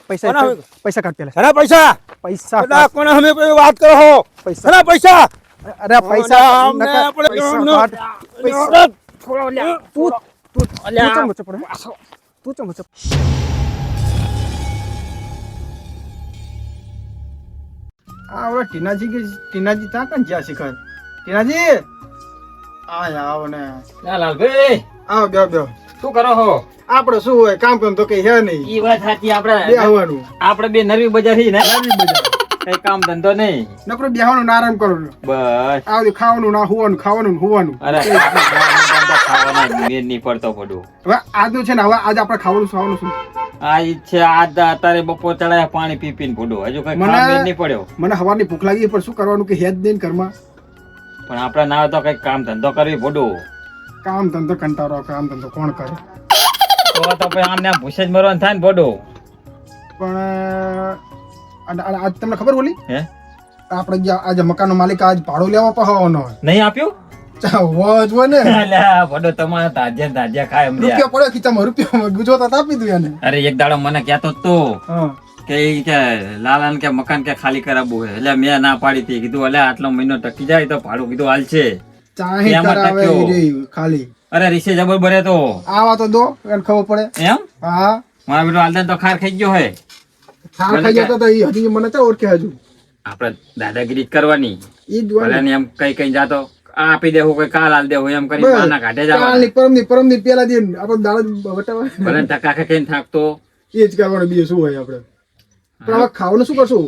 પૈસા કાઢ પેલા સના પૈસા પૈસા અલા કોને હમે કોઈ વાત કરો હો પૈસા સના પૈસા અરે પૈસા અમને નકર આપણે પૈસા જવાનું. કાઢ. પૈસા થોડો લ્યા તું ચમ વચ્ચે પડે તું ચમ વચ્ચે આ હવે ટીનાજી ત્યાં કન જ્યાં શિખર ટીનાજી આવો ને લાલભાઈ આવો બેહો શું કરો છો? આપણે શું હોય કામ તો કઈ હે નહીં ઈ વાત સાચી. બે આવવાનું આપણે બે નરવી બજાર થી ને નવી બજાર કઈ કામ ધંધો નહીં. નકરો બેહવાનું ને આરામ કરવાનું બસ આ બધું ખાવાનું ના હુવાનું ખાવાનું ને હુવાનું અરે ખાવાના મેળ નહીં પડતો પડું. હવે આજનું છે ને હવે આજે આપણે ખાવાનું શું આ ઈ છે આજ અત્યારે બપોર ચડાય પાણી પી પીને પડું. હજુ કઈ મને- ખાવા મેળ નહીં પડ્યો. મને સવારની ભૂખ લાગી પણ શું કરવાનું કે હેજ દઈને ઘરમાં પણ આપડે ના હોય તો કઈક કામ ધંધો કરવી પડું. કામ ધંધો કંટાળો કામ ધંધો કોણ કરે તો પછી આમને આમ ભૂસે જ મરવાનું થાય ને પડું. પણ અને આજ તમને ખબર બોલી હે આપણે જે આજે મકાનનો માલિક આજ ભાડું લેવા પહાવાનો હોય નહીં આપ્યું? વજ હોય ને અલ્યા પડો તમારા તાજ્યા ખાય એમ રૂપિયા પડ્યો ખીચામાં રૂપિયા ગુજો તો આપી દઉં એને અરે એક દાડો મને કહેતો જ તો હા કે ઈ કે લાલાને કે મકાન કે ખાલી કરાવવું હે. એટલે મેં ના પાડી હતી. કીધું અલે આટલો મહિનો ટકી જાય તો ભાડું કીધું હાલ છે. ચાહી એમાં કરાવે ટક્યો. ઈ રહી ખાલી અરે રીસે જબર ભરે તો આવા તો દો એને ખબર પડે એમ હા મારા બેટો હાલદાન તો ખાર ખાઈ ગયો હે. ખાર ખાઈ જતો તો ઈ હજી મને તો ઓળખે હજુ આપડે દાદાગીરી જ કરવાની. ઈ જ ભલે ને એમ કઈ જાતો આ આપી દેવું કોઈ કાલ હાલ દેવું એમ કરી બહાના કાઢે જવા. પરમની પેલા દિન આપણે દાડા વટાવા ભલે ને ટકા ખાઈને થાકતો એ જ કરવાનું બીજું શું હોય આપણે પણ હવે ખાવાનું શું કરશું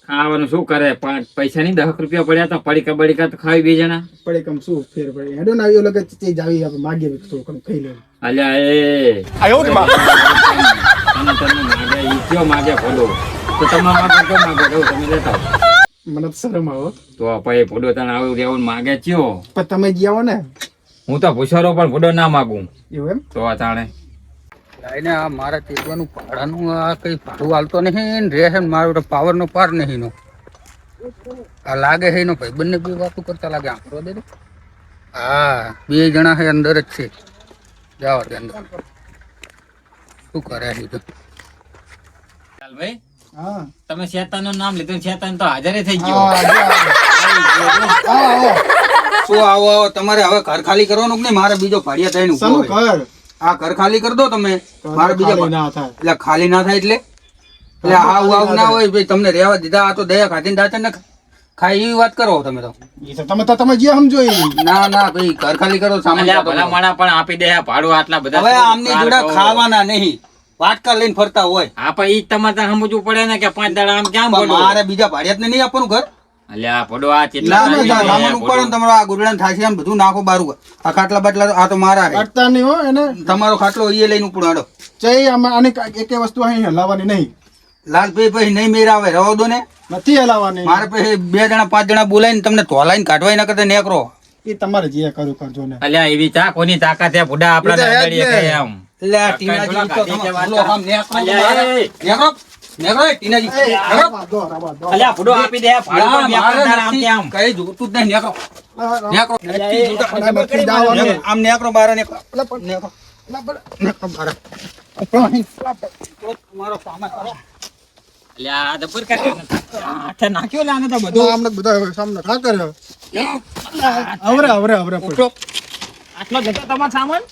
ખાવાનું શું કરે પૈસા ની 10 રૂપિયા પડ્યા તો પડીકા બડીકા તો ખાવી બે જણા. પડે કમ શું ફેર પડે હેડો ના આવ્યો લગે તે જાવી આપણે માગીએ તો ખાઈ લે અલ્યા એ તને માગે ઈ કયો માગે ભોડો તો તમારા માટે કયો માગે કહું તમે લેતા આવો. મને તો શરમ આવે તો પછી ભોડો તને આવું રેવું માગે ચિયો. પણ તમે જી આવો ને હું તો ભૂસારો પણ ભોડો ના માગું એવું એમ તો તાણે એને આ મારા ચેતવાનું ભાડાનું આ કઈ ભાડું હાલતો નહીં ને રહે મારો પાવર નો પાર નહીં નો આ લાગે છે એનો ભાઈ બંને બે વાતો કરતા લાગે આંકડો દે દે. હા બે જણા છે અંદર જ છે જાઓ તે અંદર શું કરે છે તો ભાઈ હા તમે શેતાન નું નામ લીધું શેતાન તો હાજર થઈ ગયો. શું આવો આવો તમારે હવે ઘર ખાલી કરવાનું કે નહીં મારે બીજો ભાડિયા થઈને ઊભો સનું હોય. ઘર આ ઘર ખાલી કરી દો તમે મારે બીજા ખાલી ના થાય એટલે ખાલી ના થાય એટલે આવું આવું ના હોય ભાઈ તમને રહેવા દીધા આ તો દયા ખાધીને દાંતે ને ખાય એવી વાત કરો તમે તો ઈ તો તમે જે સમજો ઈ ના ના ભાઈ ઘર ખાલી કરો સામાન અલ્યા કાઢો. ભલા માણા પણ આપી દે ભાડું આટલા બધા. હવે આમની જોડે ખાવાના નહીં વાટકા લઈને ફરતા હોય હા પણ ઈ તમારે ત્યાં સમજવું પડે ને કે 5 દાડા આમ ક્યાં પણ ભોડો. મારે બીજા ભાડિયાતને નહીં આપવાનું ઘર અલ્યા ભોડો આ કેટલા ના ના નાની સામાન છે, ઉપાડો ને ભોડો. તમારો આ ગુરડાન થાશી આમ બધું નાખો બારું આ ખાટલા બાટલા આ તો મારા છે અટતા નહીં હો એને તમારો ખાટલો એ લઈને ઉપડો હાડો ચઈ આને એક વસ્તુ અહીં હલાવવાની નહીં લાલભાઈ ભાઈ નહીં મેર આવે રવા દો ને નથી હલાવવાની મારે પછી 2 જણા 5 જણા બોલાવીને તમને ધોલાઈને કાઢવાય ના કરતા નેકરો એ તમારે જે કરવું કરજો ને અલ્યા એવી ચા કોની તાકાત છે ભોડા આપણા ઈ તો હે જ નાગડીએ ને. કઈ આમ એટલે આ ટીનાજી તો કાઢી તમે જવા બોલો આમ નેકરો અલ્યા, મારે. એ. નેકરો નેકરો એ ટીનાજી નેકરો રાબા દો. અલ્યા ભોડો આપી દે ભાડું ના, પણ બે મારે દાડા આમ નથી. કેમ. કઈ જોતું જ નહીં નેકરો નેકરો નથી જવાનું. આમ નેકરો બાર નેકરો નેકરો નેકરો બાર તમારો સામાન કરો. અલ્યા આ દબર કાઢી હાથે નાખ્યો લે આને તો બધું. આમને બધા સામને ખા કર્યો આવરે ઉઠો. આટલો જતો તમારો સામાન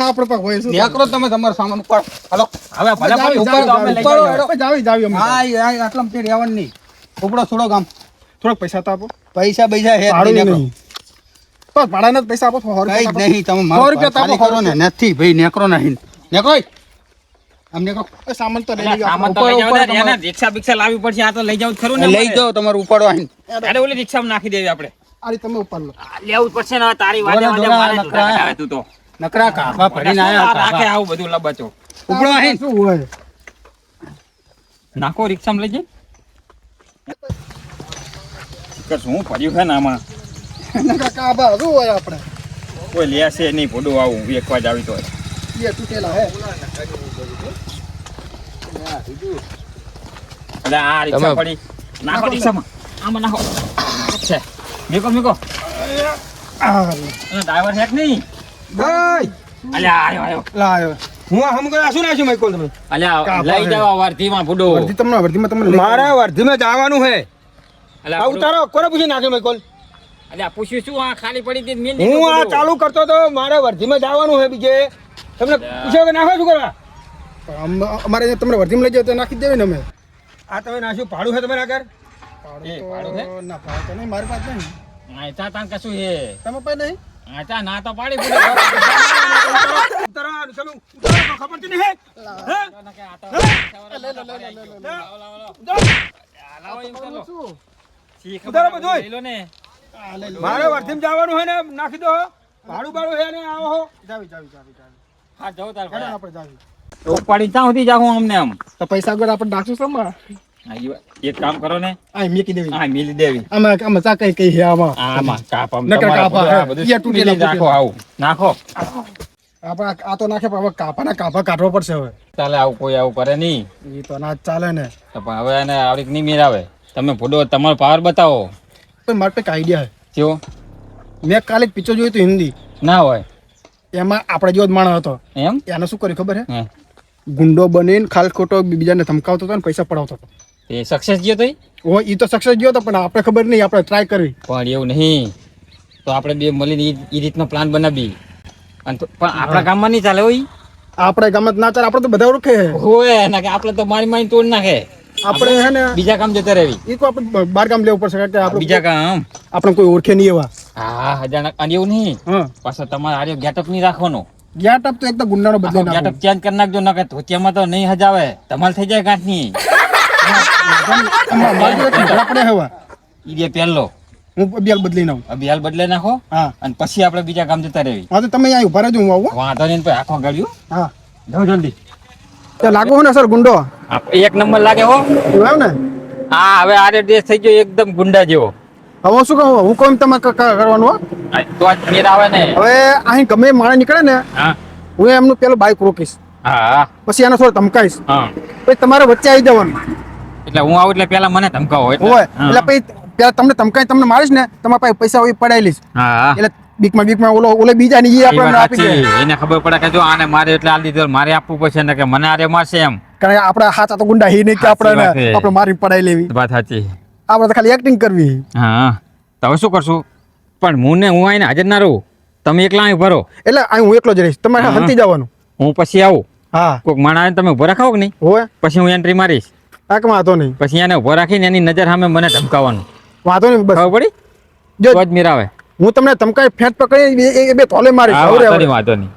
આપણે પાસે હોય શું નેકરો તમે તમારો સામાન ઉપાડો હાલો હવે ભલે જાવી, ઉપર તો અમે લઈ ઉપાડો, જઈએ. હેડો. જાવી અમે. હા આટલા તે રહેવાનું નહીં ઉપડો થોડો ગામ થોડાક પૈસા તો આપો પૈસા પૈસા હે જ ભાડું નહીં નેકરો. નહીં બસ ભાડાના જ પૈસા આપો 100 કઈ જ રૂપિયા નહીં તમે સો મારો રૂપિયા તો ખાલી આપો, કરો ને નથી ભાઈ નેકરો નહીં નેકરો આમ નેકરો એ સામાન તો લઈ અલ્યા, જાઓ. સામાન તો લઈ જાઓ ને. ઉપર એને રિક્ષા બિક્ષા લાવવી પડશે આ તો લઈ જાવ ખરું ને લઈ જાઓ તમારું ઉપાડો આહીન અરે ઓલી રિક્ષામાં નાખી દેવી આપણે આ રીતે તમે ઉપર લો આ લેવું જ પડશે ને હવે તારી વાજે દોરા, વાજે દોરા, મારે નકરા. જુદા કઢાવે તું તો નકરા કાભા ભરીને આયા રાખે કાભા. આવું બધું લબચો ઉપડો આહીન શું હોય નાખો રિક્ષામાં લઈ જઈ કે શું પડ્યું છે ને આમાં નકા કાબા શું હોય આપણે કોઈ લેશે નહીં ભોડું આવું વેકવા જ આવી તો એ તૂટેલા હે એટલે આ રિક્ષા પડી નાખો રિક્ષામાં આમાં નાખો છે મેકો આ ડ્રાઈવર હેક નહીં ભાઈ અલ્યા આયો આયો લાયો હું હમ કરે શું નાખ્યું મેં કોલ તમે અલ્યા લઈ જાવ વર્ધીમાં બુડો વર્ધીમાં તમને મારા વર્ધીમાં જવાનું હે અલ્યા આ ઉતારો કોને પૂછી નાખ્યું મેં કોલ અલ્યા પૂછ્યું શું આ ખાલી પડી હતી મેં હું આ ચાલુ કરતો તો મારે વર્ધીમાં જવાનું હે બીજે તમને પૂછ્યો કે નાખો શું કરવા અમારે અહીંયા તમને વર્ધીમાં લઈ જાવ તો નાખી જ દેવી ને અમે આ તમે નાખ્યું ભાડું છે તમારા ઘર ભાડું છે? ના ભાડું તો નહીં મારી પાસે નહીં આચા તાન કશું હે તમે પાસે નહીં આચા ના તો પાડી બુડો ઉતારો તમે ઉતારો ખબર છે નહીં હે ઉતારો બધું મારે વર્ધીમાં જવાનું હે ને નાખી દો ભાડું બાડું હે ને આવો હો જાવી હા જાવ તાર હેડો આપણે જાવી તો પાડી ત્યાં સુધી જાઉં અમને આમ તો પૈસા આગળ આપણે નાખશું સમા એક કામ કરો ને આ મેકી દેવી હા મિલી દેવી આમાં ચા કઈ હે આમાં કાપમ નકર કાપા હે. બધું યા તૂટેલા મિલી નાખો આવું નાખો આપણે આ તો નાખે પણ હવે કાપાના કાપા કાઢવા પડશે હવે ચાલે આવું કોઈ આવું કરે નહીં એ તો ના જ ચાલે ને તો પણ હવે એને આવડીક નહીં મેળાવે તમે ફોટો તમારો પાવર બતાવો પણ મારે એક આઈડિયા હે કેવો મેં કાલે એક પિક્ચર જોયું હતું હિન્દી ના હોય એમાં આપણે જેવો જ માણસ હતો એમ એને શું કર્યું ખબર હે હે ગુંડો બનીને ખાલ ખોટો બીજાને ધમકાવતો હતો ને પૈસા પડાવતો હતો એ સક્સેસ ગયો તો ઓ એ તો સક્સેસ ગયો હતો પણ આપણે ખબર નહીં આપણે ટ્રાય કરવી પણ એવું નહીં તો આપણે બે મળીને એ રીતનો પ્લાન બનાવી અને પણ આપણા ગામમાં નહીં ચાલે હોય આપણે ગામમાં ના ચાલે આપણે તો બધા ઓળખે હે. હોય ના કે આપણે તો મારી મારી તોડ નાખે આપણે હે ને બીજા કામ જતા રહેવી એ તો આપણે બાર ગામ લેવું પડશે કારણ કે આપણે બીજા કામ આપણે કોઈ ઓળખે નહીં એવા હા હજાર અને એવું નહીં હા પાછો તમારે આર્યો ગેટઅપ નહીં રાખવાનો ગેટઅપ તો એકદમ ગુંડાનો બદલે નાખો ગેટઅપ ચેન્જ કરી નાખજો ના કે ધોતિયામાં તો નહીં હજાવે તમારે થઈ જાય ગાંઠની આપણે હવા ઈ પહેલો હું અભિયાલ બદલી નાખું અભિયાલ બદલે નાખો હા અને પછી આપણે બીજા કામ જતા રહેવી હા તો તમે અહીંયા ઉભા રહેજો હું આવું હો. વાંધો નહીં પછી આખો ગળ્યું હા જાઓ જલ્દી તો લાગુ ને સર ગુંડો એક નંબર લાગે હો એવું ને હા હવે આરે દેશ થઈ ગયો એકદમ ગુંડા જેવો હવે શું કહું હું કોમ તમારે કરવાનું હો તો જ મેર આવે ને હવે અહીં ગમે માણસ નીકળે ને હા હું એમનું પેલું બાઈક રોકીશ હા પછી એને થોડું ધમકાઈશ હા પછી તમારે વચ્ચે આવી જવાનું એટલે હું આવું એટલે પેલા મને ધમકાવો હોય એટલે પછી પેલા તમને ધમકાઈ તમને મારીશ ને તમારા પાસે પૈસા હોય પડાઈ લઈશ હા એટલે બીકમાં ઓલે બીજા ની એ આપણે વાત આપી દે સાચી. એને ખબર પડે કે જો આને મારે એટલે આલી દીધો મારે આપવું પડશે ને કે મને આરે મારશે એમ કારણ કે આપણા હાથા તો ગુંડા હી નહીં કે સાચી આપણે વાત છે. આપણે મારી પડાઈ લેવી વાત સાચી આપણે તો ખાલી એક્ટિંગ કરવી હા તો હવે શું કરશું પણ હું આવીને હાજર ના રહું તમે એકલા અહીં ભરો એટલે અહીં હું એકલો જ રહીશ તમારે હા. હંતી જવાનું હું પછી આવું હા કોઈક માણસ આવીને તમે ઉભો રાખાવો કે નહીં હોય પછી હું એન્ટ્રી મારીશ આંકમાં વાંધો નહીં પછી એને ઉભો રાખીને એની નજર સામે મને ધમકાવવાનું વાંધો નહીં બસ ખબર પડી જો તો જ મેરાવે હું તમને ધમકાઈ ફેટ પકડી એ બે થોલે મારીશ હા, હવે વાંધો નહીં, વાંધો નહીં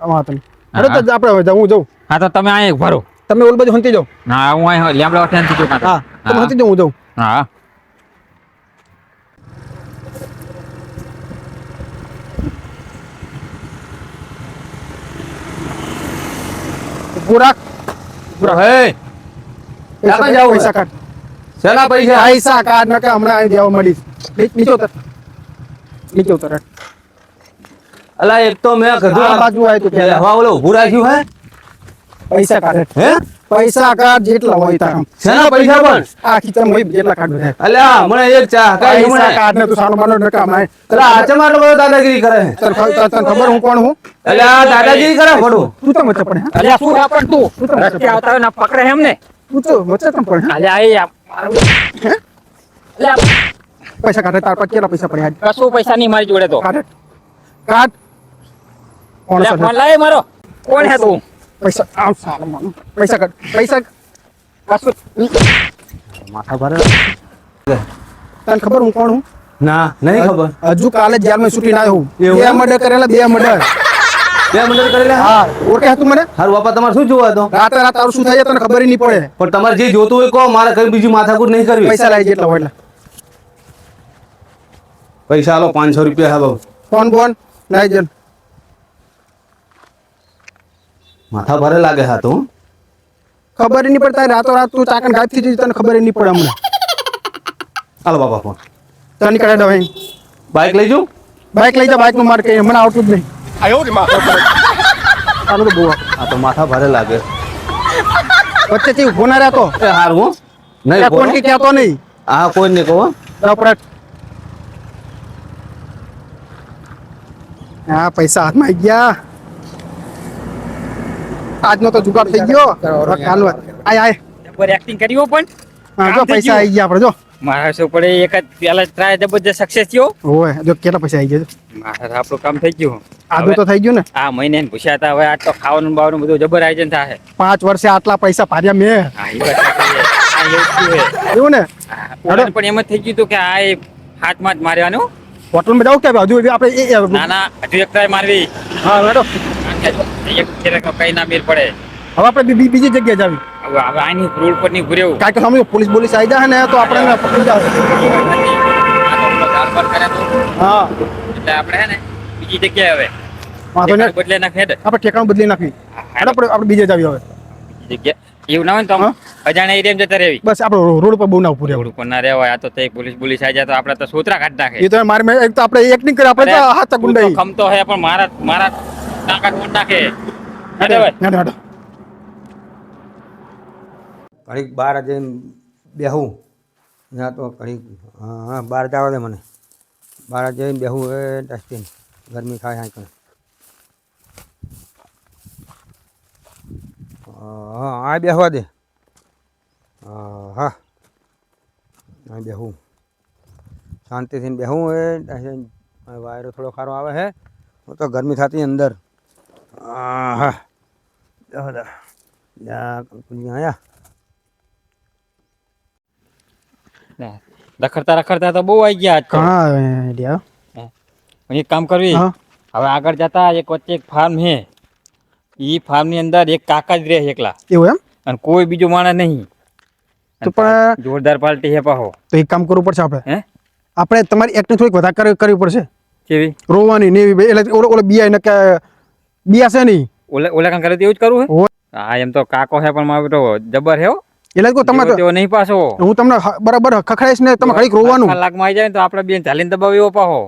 વાંધો નહીં અરે તો આપણે હવે હું જઉં હા તો તમે અહીં ભરો તમે ઓલ બાજુ હંતી જાઓ હા હું અહીં લેમડા વઠાણથી જો કાંતો. હા તમે હંતી જાઓ હું જઉં હા પૂરા હે પૈસા જાવું? પૈસા કાઢ શેના પૈસા પૈસા કાઢ નકે હમણાં અહીં દેવા મળીશ નીચે ઉતર નીચે ઉતર અલા એક તો મેં આ કીધું બાજુ આય તો પેલા હવા ઓલો ઊભું રાખ્યું હે પૈસા કાઢ હે પૈસા કાઢ જેટલા હોય તારા શેના પૈસા પણ આ ખીચામાં હોય જેટલા કાઢ બધા અલ્યા મને એક ચા કાઈ પૈસા મને કાઢ ને તું સાનો બાનો નકા માય અલા આચમાં તો બધો દાદાગીરી કરે તને ખબર હું કોણ હું અલ્યા દાદાગીરી કરે ખોટું તું તો મચે પડે હા? અલ્યા શું આપણ તું તું તો મચે રસ્તે આવતા હોય ને પકડે એમ ને તું તો મચે કેમ પડે હા? અલ્યા એ અલ્યા પૈસા કાઢે તાર પર કેટલા પૈસા પડ્યા કશું પૈસા નહીં મારી જોડે તો કાઢ કાઢ કોણ અલ્યા છે ફોન લાય મારો કોણ હે તું પૈસા આવ સાલો માનો પૈસા કાઢ પૈસા કશું માથા ભરે તને ખબર હું કોણ હું ના નહીં ખબર હજુ કાલે જેલમાં છૂટીને આવ્યો હું એવું? 2 મર્ડર કરેલા 2 મર્ડર બે મંડળ કરેલા હા ઓળખે તું મને હારું બાપા તમારે શું જોવા તો રાતે રાત તારું શું થાય તને ખબર ય નહીં પડે પણ તમારે જે જોતું હોય કહો મારે કઈ બીજી માથાકૂટ નહીં કરવી પૈસા લાવી જેટલા હોય એટલા પૈસા આલો 500 રૂપિયા હા બાબુ ફોન ફોન લાવી જેલ માથા ભારે લાગે હા તો ખબર ય નહીં પડતા રાતો રાત તું ચાકણ ગાયબ થઈ જઈ તને ખબર ય નહીં પડે હમણાં હાલો બાપા ફોન તને નીકળે દવા બાઇક લઈ જાઉં બાઇક લઈ જા બાઇક નું માર કઈ મને આવતું જ નહીં ચાલો તો બહુ આ તો માથા ભારે લાગે વચ્ચેથી ઉભો ના રહેતો એ હારું હો નહીં કોણ બોલો. કે કહેતો નહીં હા કોઈ નહીં કહો તપરટ હા પૈસા હાથમાં આવી ગયા આજનો તો જુગાડ થઈ ગયો કાલનો આય આય જબર એક્ટિંગ કર્યો પણ હા જો પૈસા આવી ગયા આપણે જો મારા શું પડે એક જ પેલા ટ્રાય જબરજસ્ત સક્સેસ થયો ઓય જો કેટલા પૈસા આવી ગયા મારા આપણું કામ થઈ ગયું આધું તો થઈ ગયું ને આ મહિને ને પૂછ્યા હતા હવે આ તો ખાવાનું ને બાવાનું બધું જબર આયોજન થાય 5 વર્ષે આટલા પૈસા પાડ્યા મેં હા એ વાત સાચી છે. આ એવું થયું છે. એવું ને ઓલાને પણ એમ જ થઈ ગયું હતું કે આ એ હાથમાં જ મારવાનું હોટલમાં જાવ કે હજુ આપણે ના ના હજુ એક ટ્રાય મારવી હા મેડમ એક ફેરે કઈ ના મેર પડે હવે આપણે બીજી જગ્યાએ જાવી હવે આની રોડ પર ની ઘુરેવું કારણ કે સામે પોલીસ બોલીસ આવી જાય ને તો આપણે પકડી જાવ હા એટલે આપણે હે ને બીજી જગ્યાએ હવે વાંધો ને બદલે નાખે આપણે ઠેકાણું બદલી નાખવી આપણે બીજે જાવી હવે બીજી જગ્યા એવું ના હોય ને તો અજાણ્યા એરિયામાં જતા રહેવી બસ આપણે રોડ પર બહુ ના ઉભું રહેવું રોડ પર ના રહેવાય આ તો તે પોલીસ બોલીસ આવી જાય તો આપણે તો સોતરા કાઢી નાખે એ તો મારે એક તો આપણે એક્ટિંગ કરી આપણે તો હાથ ગુંડાઈ ખમતો હે પણ મારા ટાંકા તોડ નાખે અરે ભાઈ હેડો ઘડીક બહાર જઈને બેહું ત્યાં તો ઘડીક હા બહાર જવા દે મને બહાર જઈને બેહું એ ડસ્ટિન ગરમી ખાય હા કરે હા આ બેહવા દે હા આ બેહું શાંતિથી બેહું એ ડસ્ટિન વાયરો થોડો ખારો આવે હે હું તો ગરમી થતી અંદર હા આયા રખડતા રખડતા તો બહુ આવી ગયા આજ તો. હા આઈડિયા એક કામ કરવી હા હવે આગળ જતા એક વચ્ચે એક ફાર્મ છે ઈ ફાર્મ ની અંદર એક કાકા જ રહે છે એકલા એવું એમ અને કોઈ બીજું માણસ નહીં તો પણ જોરદાર પાર્ટી છે પાહો તો એક કામ કરવું પડશે આપણે હે આપણે તમારી એક્ટિંગ થોડીક વધારે કરવી પડશે કેવી રોવાની ને એવી એટલે ઓલો બિયા ને કે બિયા છે નહીં ઓલા કામ કરે તો એવું જ કરવું હોય. હે હા એમ તો કાકો છે પણ મારો તો જબર છે હો એટલે કહું તમારે તેવો નહીં પાછો હું તમને બરાબર ખખડાઈશ ને તમે ઘડીક રોવાનું કલાકમાં આવી જાય ને તો આપણે બેન ચાલીને દબાવ એવો પાહો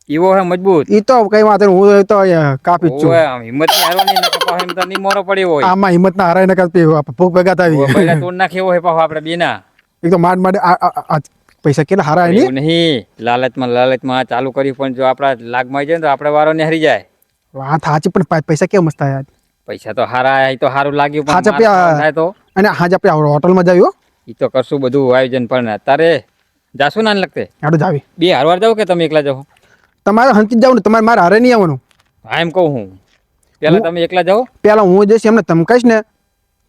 એવો હે મજબૂત એ તો કઈ વાત નહીં હું તો અહીંયા કાપી જ છું ઓય આમ હિંમત ની હારો નહીં નકર પાછો એમ તો નહીં મોરો પડ્યો હોય આમાં હિંમત ના હારાય ને કાપી ભૂખ ભેગા થાવી પહેલા તોડ નાખે એવો હે પાછો આપણે બેના એક તો માંડ માંડ આ પૈસા કેટલા હારા એવું નહીં લાલચમાં ચાલુ કરી પણ જો આપણા લાગમાં આવી જાય ને તો આપણે વારો ને હરી જાય વાત સાચી પણ પૈસા કેમ મસ્ત આયા પૈસા તો હારા એ તો હારું લાગ્યું પણ હાચા માર ખાવાનું થાય તો અને હાજ આપણે હોટલમાં જાવ્યો ઈ તો કરશું બધું આયોજન પણ અત્યારે જાશું ના લગતે હાડો જાવી બે હારવાર જાવ કે તમે એકલા જાઓ તમારે હંતી જાવ ને તમારે મારે હારે નહીં આવવાનું હા એમ કહું હું પેલા તમે એકલા જાઓ પેલા હું જઈશ એમને ધમકાઈશ ને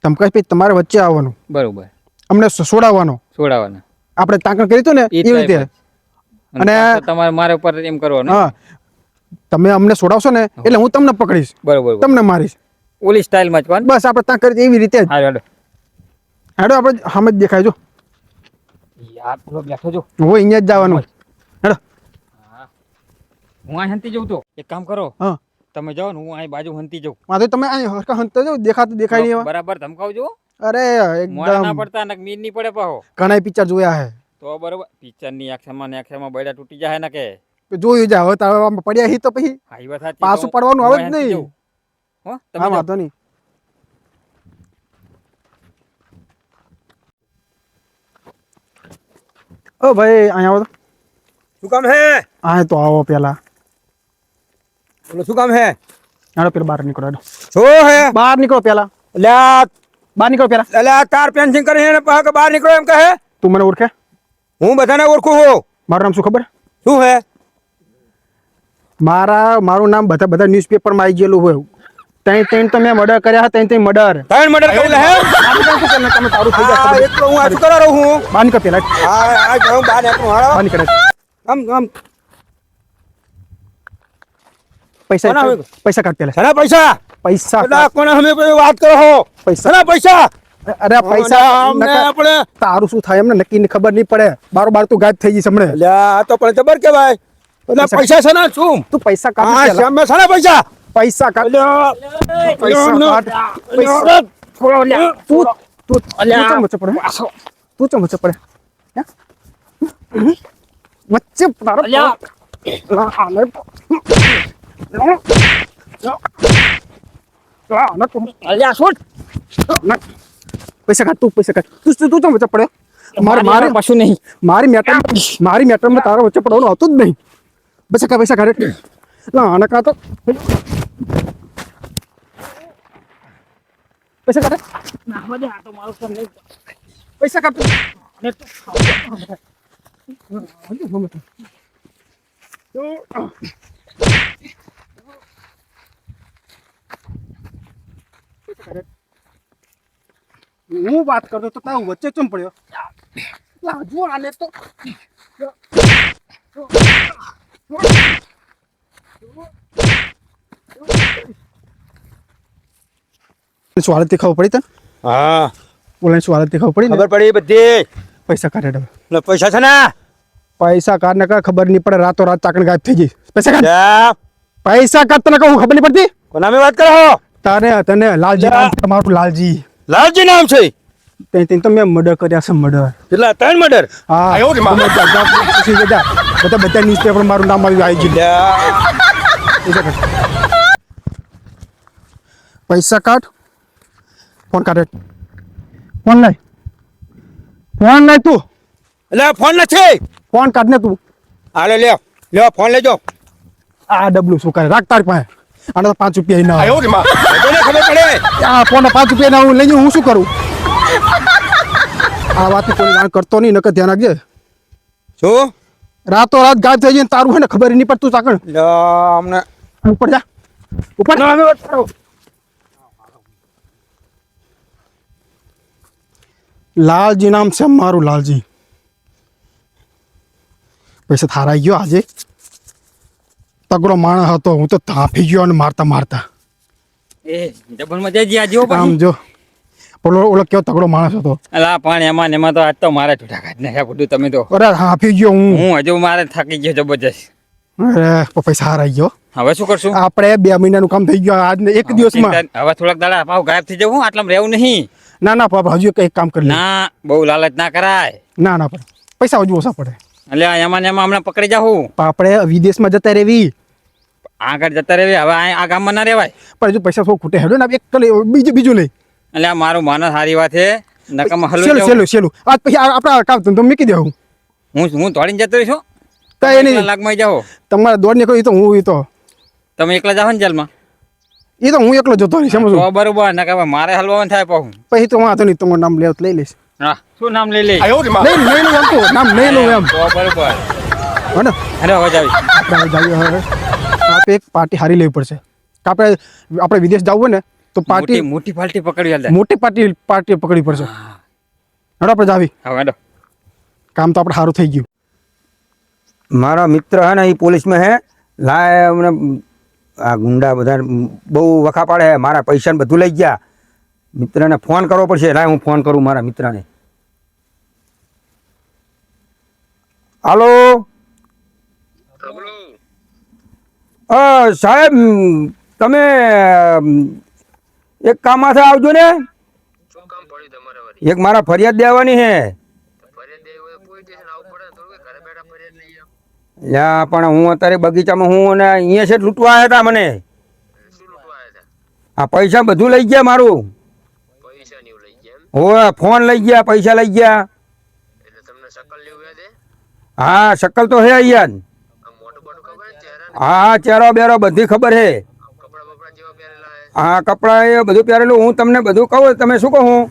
ધમકાઈશ પછી તમારે વચ્ચે આવવાનું બરોબર અમને છોડાવવાનો છોડાવવાના આપણે તાંકણ કરી હતું ને ઈ એવી રીતે અને અને પાછો તમારે મારા ઉપર એમ કરવાનું હા તમે અમને છોડાવશો ને એટલે હું તમને પકડીશ બરોબર તમને મારીશ ઓલી સ્ટાઇલમાં જ પણ બસ આપણે ત્યાં કરી એવી રીતે જ હા હેડો હેડો આપણે સામે જ દેખાય જો યાર પેલો બેઠો જો હું અહીંયા જ જવાનું હેડો હું આ હંતી જઉં તો એક કામ કરો હા તમે જાઓ ને હું અહીં બાજુ હંતી જાઉં માધવ તમે અહીં હરકા હંતા જાઓ દેખાતું દેખાય નહીં એવા. બરાબર ધમકાવજો અરે મોડા ના એકદમ પડતા ને મીર નહીં પડે પાહો ઘણા પિક્ચર જોયા હે તો બરોબર પિક્ચર ની આંખમાં બૈડા તૂટી જાય ને કે જોયું જા હવે તારે આમાં પડ્યા હી તો પછી હા ઈ વાત સાચી. પાછું તો પડવાનું હું આવે જ અહીંથી નહીં. જાઉં. હો તમે હા જાઓ. વાંધો નહીં ઓ ભાઈ અહીંયા આવો તો શું કામ હે આ તો આવો પેલા બોલો શું કામ હે હેડો પેલા બહાર નીકળો હેડો શું હે બહાર નીકળો પેલા અલ્યા બહાર નીકળો પેલા અલ્યા તાર પેન્સિંગ કરી હે ને પાછા કે બહાર નીકળો એમ કહે તું મને ઓળખે હું બધાને ઓળખું છું મારું નામ શું ખબર શું હે મારું નામ બધા ન્યૂઝપેપરમાં આવી ગયેલું હોય ત્રણ તો મેં મર્ડર કર્યા ત્રણ મર્ડર ત્રણ મર્ડર કરેલા હે તમે તારું થઈ હા જશે એટલો હું આછું કરા રહું હું બહાર નીકળ પેલા હા આ જાઉં બહાર નીકળું હાલો બહાર નીકળ આમ આમ પૈસા કોના હવે? પૈસા કાઢ પેલા સના પૈસા પૈસા બધા કોને અમે કોઈ વાત કરો હો પૈસા સના પૈસા અરે પૈસા અમને નકર- આપણે તારું શું થાય એમને નક્કી ની ખબર નહીં પડે બાર તું ગાયબ થઈ જઈશ હમણે અલ્યા આ તો પણ જબર કેવાય બધા પૈસા સના શું તું પૈસા કાઢ હા પેલા. શ્યામ સના પૈસા પૈસા કાઢ અલ્યા પૈસા કાઢ પૈસા થોડો લ્યા તું તું ચમ વચ્ચે પડે તું ચમ વચ્ચે પડે હે? વચ્ચે તારો ના, આને પૈસા કાઢ તું પૈસા કાઢ તું ચમ વચ્ચે પડે મારે પાછું નહીં મારી મેટરમાં તારા વચ્ચે પડવાનું આવતું જ નહીં પૈસા કાઢે ના આને કાં તો પૈસા કાઢે નાખવા દે આ તો મારું સર નહીં પૈસા કાઢ અને તો હું વાત કરતો તો તારું વચ્ચે ચમ પડ્યો લાજુ આને તો શું હાલત ખબર પડી તને હા બોલાની શું હાલત ખબર પડી ને ખબર પડી બધી પૈસા કાઢે હવે એટલે પૈસા છે ને પૈસા કાઢ ને કાઢ ખબર નહીં પડે રાતો રાત ચાકણ ગાયબ થઈ ગઈ પૈસા કાઢ જા, પૈસા કાઢ તને કહું ખબર નહીં પડતી કોના મેં વાત કરો તને તને લાલજી જા. નામ છે તમારું લાલજી લાલજી નામ છે તે તો મેં મર્ડર કર્યા છે મર્ડર કેટલા 3 મર્ડર હા બધા ન્યૂઝપેપર મારું નામ આવી ગયું પૈસા કાઢ ફોન કાઢે ફોન લાય તું એટલે ફોન નથી ફોન કાઢ ને તું હાલે લ્યો ફોન લેજો આ ડબલું શું કરે રાખ તારી પાસે આને તો 5 રૂપિયા ના આવે. બધાને ખબર પડે આ ફોન 5 રૂપિયા ના હું લઈ જઉં, હું શું કરું આ વાત કોઈ જાણ કરતો નહીં નકર ધ્યાન રાખજે શું રાતો રાત ગાયબ થઈ જાય તારું હે ને ખબર નહીં પડતું ચાકણ અમને ઉપર જા ઉપર લાલજી નામ છે મારું લાલજી પૈસા થારાઈ ગયો આજે તગડો માણસ હતો હું તો થાંફી ગયો અને મારતા એ ડબલ મજા જી આજો આમ જો ઓલો કેવો તગડો માણસ હતો અલા પણ એમાં ને એમાં તો આજ તો મારા ઠૂઠા કાઢ નાખ્યા બધું તમે તો અરે હાંફી ગયો હું હું હજુ મારે થાકી ગયો જબરજસ્ત અરે પૈસા હારાઈ ગયો હવે શું કરશું આપણે 2 મહિનાનું કામ થઈ ગયું આજ એક દિવસમાં હવે થોડાક દાડા પાવ ગાયબ થઈ જવું આટલામાં રહેવું નહીં ના પાપા હજુ એક કામ કરી લે ના બહુ લાલચ ના કરાય ના પડે પૈસા હજુ ઓછા પડે એટલે એમાં ને એમાં હમણાં પકડી જાઉં આપણે વિદેશમાં જતા રહેવી આગળ જતા રહેવી હવે આ ગામમાં ના રહેવાય પણ હજુ પૈસા થોડું ખૂટે હેડો ને એક બીજું લઈ એટલે આ મારું માનસ સારી વાત છે નકામાં સેલું આજ પછી આપણા કામ તો મૂકી દેવું હું દોડીને જતો રહીશું કઈ નહીં લાગમાં જાઓ તમારે દોડ નીકળો તો હું તો તમે એકલા જાઓ ને જેલમાં એ તો હું એકલો જતો રહીશ સમજો તો બરોબર નકા મારે હલવાનું થાય પાછું પછી તો વાંધો નહીં તમારું નામ લેવ લઈ લઈશ હા શું નામ લઈ લે લઈ લઉં એમ તો નામ લઈ લઉં એમ તો બરોબર હે ને અરે હવે જાવી આપણે જઈએ હવે આપણે એક પાર્ટી હારી લેવી પડશે આપણે વિદેશ જવું હોય ને તો પાર્ટી મોટી પાર્ટી પકડવી હાલ મોટી પાર્ટી પકડવી પડશે હેડો આપણે જાવી હવે હેડો કામ તો આપણે સારું થઈ ગયું મારા મિત્ર હે ને એ પોલીસમાં હે લાય અમને આ ગુંડા બધા બહુ વખા પાડે હે મારા પૈસા ને બધું લઈ ગયા મિત્રને ફોન કરવો પડશે લાય હું ફોન કરું મારા મિત્રને હાલો સાહેબ તમે એક કામમાંથી આવજો ને એક મારા ફરિયાદ દેવાની હે યા પણ હું અત્યારે બગીચામાં હું અને અહીંયા છે લૂંટવા આવ્યા હતા મને આ પૈસા બધું લઈ ગયા મારું હોવે ફોન લઈ ગયા પૈસા લઈ ગયા હા શકલ તો હે અહીંયા હા ચહેરો બેરો બધી ખબર હે હા કપડા એ બધું પહેરેલું હું તમને બધું કહું તમે શું કહું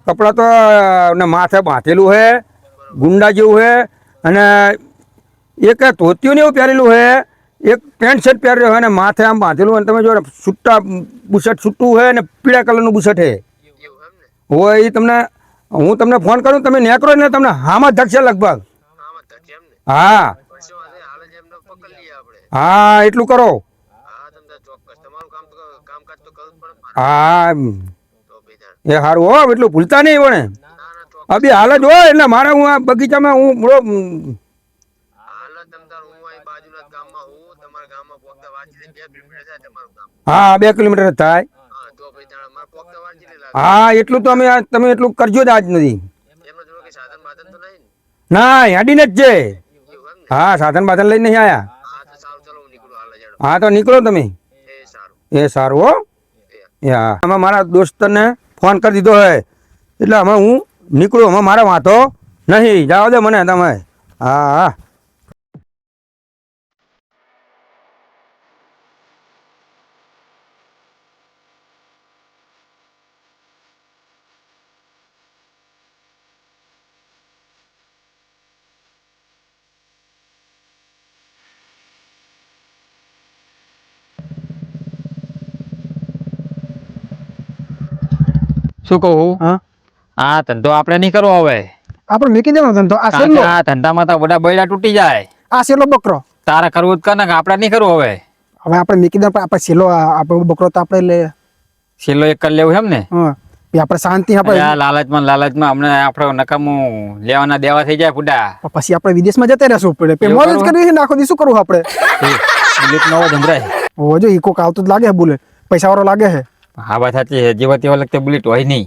કપડાં તો ને માથે બાંધેલું હે ગુંડા જેવું હે અને એક ધોતિયું ને એવું પહેરેલું હે એક પેન્ટ શર્ટ પહેરેલું હોય ને માથે આમ બાંધેલું હોય તમે જો છૂટા બુશર્ટ છૂટું હોય ને પીળા કલરનું બુશર્ટ હે હોય એ તમને હું તમને ફોન કરું તમે નેકરો ને તમને હામાં ધકશે લગભગ હા હા એટલું કરો હા એ સારું હો એટલું ભૂલતા નહીં પણ અભી હાલ જ હોય એટલે મારે હું આ બગીચામાં હું થોડો હા 2 કિલોમીટર જ થાય હા એટલું તો તમે એટલું કરજો જ આજ નથી ના હેડીને જ છે હા સાધન બાધન લઈને નહીં આયા હા તો નીકળો તમે એ સારું હો એ હા અમે મારા દોસ્તને ફોન કરી દીધો હે એટલે અમે હું નીકળું અમે મારા વાંધો નહીં જાઓ દે મને તમે હા હા શું કહું હા આ ધંધો આપણે નહીં કરવો હવે. આપણે મૂકી દેવાનો ધંધો. આ કારણ છેલ્લો કે આ ધંધામાં તો બધા બૈડા તૂટી જાય. આ છેલ્લો બકરો. તારે કરવું જ કર ને, આપણે નહીં કરવું હવે. હવે આપણે મૂકી દેવાનો. આપણે છેલ્લો આપણો બકરો તો આપણે લે. છેલ્લો એક કરી લેવું એમ ને. હા આપણે શાંતિ અરે આપણે આ લાલચમાં અમને આપણે નકામું લેવાના દેવા થઈ જાય ફૂડા. પછી આપણે વિદેશમાં જતા રહેશું પડે. એવું મોજ જ કરવું? કરવી છે ને આખો દી શું કરવું આપણે? બુલેટ નો અવાજ સંભળાય. ઓ જો ઈકો આવતું જ લાગે છે બુલેટ. પૈસા વાળો લાગે છે. હા વાત સાચી છે. જેવા તેવા લગતે બુલેટ હોય નહીં.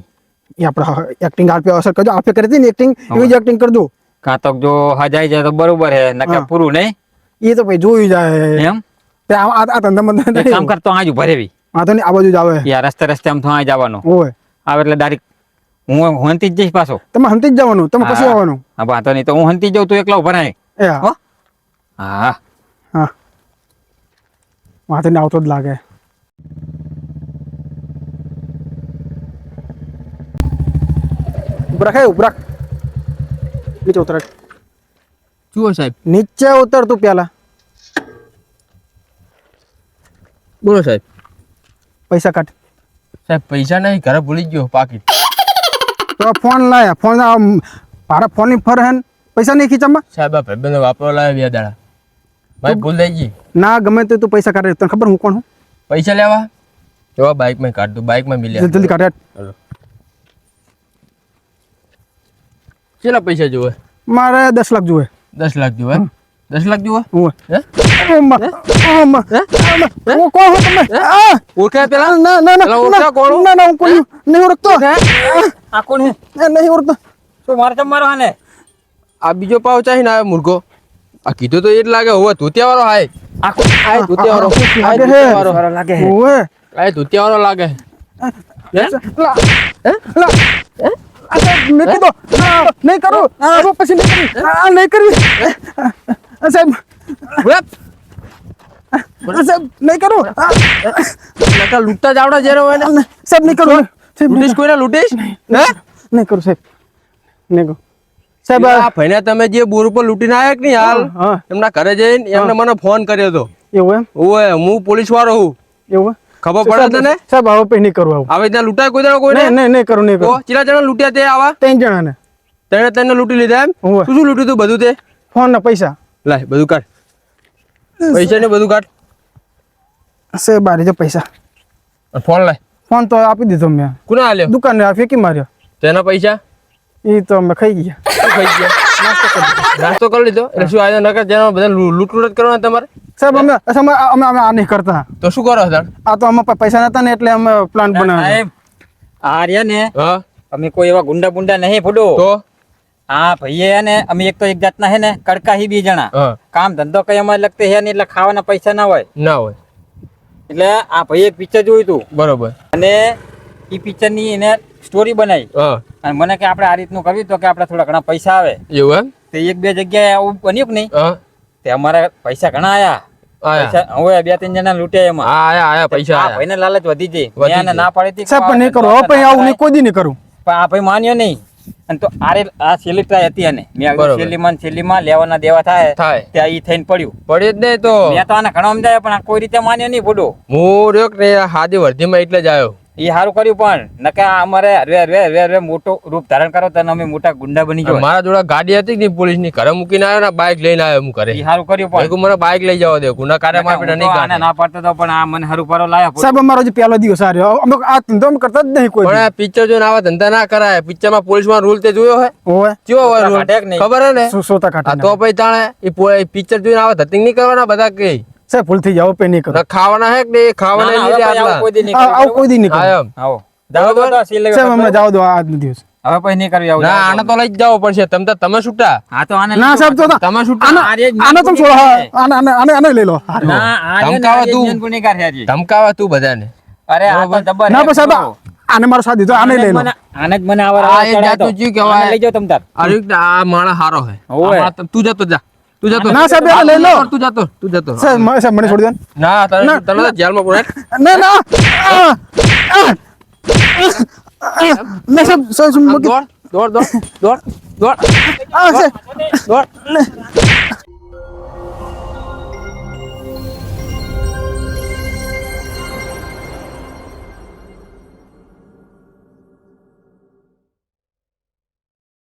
એ આપણે એક્ટિંગ આરપે અસર કરજો. આપે કરી હતી ને એક્ટિંગ એવી જ એક્ટિંગ કરજો. કાં તો જો હજાઈ જાય તો બરોબર છે, નકે હા. પૂરું નહીં એ તો ભાઈ જોઈ જાય. એમ. તે આ ધંધા એક કામ કરતો આજ ઉભા રહેવી. હા તો નહીં આ બાજુ જ આવે. યાર રસ્તે રસ્તે આમ તો આ જવાનું ઓય આવે એટલે ડાયરેક્ટ હું હંતી જ જઈશ પાછો. તમે હંતી જ જવાનું. તમે પછી હા. આવવાનું. હા વાંધો નહીં, તો હું હંતી જાઉં તું એકલા ઉભા રહે. એ હા હો? હા હા વાંધો નહીં આવતો જ લાગે. ઉભરાક હે ઉભરાક. નીચે ઉતર. જુઓ સાહેબ. નીચે ઉતર તું પેલા. બોલો સાહેબ. પૈસા કાઢ. સાહેબ પૈસા નહીં, ઘરે ભૂલી ગયો પાકીટ. તો ફોન લાયા. ફોન મારા ફોન ની ફર હે ને પૈસા નહીં ખીચામાં. સાહેબ આ ભાઈબંધો વાપરો લાવ્યા 2 દાડા. ભાઈ ભૂલ થઈ ગઈ. ના ગમે તે તું પૈસા કાઢે. તને ખબર હું કોણ હું? પૈસા લેવા એવા બાઇકમાં કાઢ દો, બાઇકમાં મિલ્યા. જલ્દી કાઢે. કેટલા પૈસા જોવે? મારે 10 લાખ જોઈએ. 10 લાખ જોવે? 10 લાખ જોવે? હું હે? કોણ હો તમે? ઓળખ્યા પેલા? ના ના ના પેલા ઓળખ્યા કોણ? ના ના હું કોઈ નહીં ઓળખતો. આ કોણ હે? નહીં ઓળખતો. શું મારે તમારો હાને? આ બીજો પાવ ચાહીને આવ્યો મુર્ગો. આ કીધું તો એ જ લાગે. હોવે ધોતિયા વાળો હાય. આ કોણ? હાય ધોતિયા વાળો. હાય લાગે ધોતિયા હે. વાળો. મારો લાગે હે. ઓય હાય ધોતિયા વાળો લાગે. મેં કીધું નહીં કરું. પછી નહીં કરી. નહીં કરવી. સાહેબ સાહેબ નહીં કરું. નકર લૂંટતા જ આવડે જ્યારે હોય ને. સાહેબ નહીં કરું. લૂંટીશ કોઈને લૂંટીશ? હે? નહીં કરું સાહેબ. નહીં કરું સાહેબ. આ ભાઈને તમે જે બોર ઉપર લૂંટીને આવ્યા કે નહીં હાલ, હા એમના ઘરે જઈને એમને મને ફોન કર્યો હતો. એવું એમ ઓય હું પોલીસ વાળો હું. એવું ખબર પડે તને? સાહેબ હવે પછી નહીં કરું આવું. આવી રીતના લૂંટાય કોઈ દાડો કોઈને? નહીં નહીં નહીં કરું નહીં તો કરું. ચીલા જણા લૂંટ્યા તે આવા? 3 જણાને તને લૂંટી લીધા એમ? ઓવે. શું શું લૂંટ્યું તું બધું તે? ફોન ના પૈસા. લાય બધું કાઢ. પૈસા ને બધું કાઢ. સાહેબ આ રીતે પૈસા. અને ફોન લાય. ફોન તો આપી દીધો મેં. કોને આલ્યો? દુકાને આ ફેંકી માર્યો. તેના પૈસા એ તો અમે ખાઈ ગયા. શું ખાઈ ગયા? નાસ્તો કરી લીધો? એટલે શું આજે નકર જેના બધા લૂંટ જ કરવાના તમારે? સાહેબ અમે અમે અમે અમે આ નહીં કરતા. તો શું કરો તાર? આ તો અમે પૈસા નતા ને એટલે અમે પ્લાન બનાવ્યો. સાહેબ આ રહ્યા ને, હા અમે કોઈ એવા ગુંડા બુંડા નહીં ફૂડો. તો હા ભાઈએ હે ને, અમે એક તો એક જાતના હે ને કડકા હી 2 જણા. હા કામ ધંધો કઈ અમારે લગતે હે ને, એટલે ખાવાના પૈસા ના હોય. ના હોય. એટલે આ ભાઈએ એક પિક્ચર જોયું હતું બરોબર. અને એ પિક્ચર ની એને સ્ટોરી બનાવી. હા અને મને કે આપણે આ રીતનું કર્યું તો કે આપણે થોડા ઘણા પૈસા આવે. એવું એમ? તે 1-2 જગ્યાએ આવું બન્યું કે નહીં, હા તે અમારા પૈસા ઘણા આયા. આયા. પૈસા હવે 2-3 જણા લૂંટ્યા એમાં. હા આયા પૈસા આ આયા. ભાઈને લાલચ વધી ગઈ. વધી મેં આને ગઈ. ના પાડી હતી કે સાહેબ પણ નહીં કરું. હવે પછી આવું નહીં કોઈ દી નહીં કરું. પણ આ ભાઈ માન્યો નહીં. અને તો આ છેલ્લી ટ્રાય હતી અને મેં બરોબર. છેલ્લીમાં લેવાના દેવા થાય થાય ત્યાં ઈ થઈને પડ્યું. પડે જ નહીં તો મેં તો આને ઘણો સમજાયો પણ આ કોઈ રીતે માન્યો નહીં ફોટો. હું રહ્યો કે નહીં, આ હાદી વર્ધીમાં એટલે જ આવ્યો. એ સારું કર્યું પણ નકે આ અમારે હરવે મોટો રૂપ ધારણ કરો તો અમે મોટા ગુંડા બની ગયો. મારા જોડે ગાડી હતી કે પોલીસ ની, ઘરે મૂકીને આવ્યો ને બાઇક લઈને આવ્યો હું ઘરે. એ સારું કર્યું મેં કીધું મને બાઇક લઈ જવા દે, ગુના કાર્ય નકે માં હું તો નહીં આને કાઢે. ના પાડતો હતો પણ આ મને સારું પારો લાયો. સાહેબ અમારો જે પહેલો દિવસ આ રહ્યો. અમે આ ધંધો અમે કરતા જ નહીં કોઈ પણ આ પિક્ચર જોઈને આવા ધંધા ના કરાય. પિક્ચર માં પોલીસ માં રૂલ તે જોયો હે? હોય કેવો હોય સોતા rule? કાઢે કે નહીં? ખબર હે ને? સોતા હા, કાઢે તો પછી તાણે એ પિક્ચર જોઈને આવા ધતિંગ નહીં કરવાના બધા કે સાહેબ ભૂલ થઈ જાવ પછી નહીં કરું. ખાવાના હે કે નહીં? ખાવાના ના, લીધે હવે પછી આવું આટલા. કોઈ દી નહીં આવું કર્યું. કોઈ દી નહીં કરું. હા, એમ. આવો જાઓ તો તો સીલ લેવા સાહેબ અમને બરાબર? જાવ દો આજનો દિવસ. હવે પછી નહીં કર્યું આવું. ના જાઓ આને તો. તો લઈ જ જવો પડશે. તમે છૂટા. હા તો આને ના સાહેબ તો તમે છૂટા. આને તમે છોડો. હા, આને લઈ લો. ના આ ધમકાવા તું. ગુનેગાર છે હજી. ધમકાવા તું બધાને. અરે આ તો જબર ના હે. પણ સાહેબ આને મારો સાથ દીધો. આને લઈ લો. આને જ મને આવા આ આવા એક ચડાવતો. જાતનું જીવ કહેવાય. આને લઈ જાઓ તમ તાર. અરે આ માણસ હારો હે. હોવે. આ માણસ તું જતો જા. તું જતો. ના સાહેબ, આ લઈ લો. તું જતો. સાહેબ મને છોડી દો. ના તને તો જેલમાં પૂરાય. ના ના ના સાહેબ સાહેબ દોડ. સાહેબ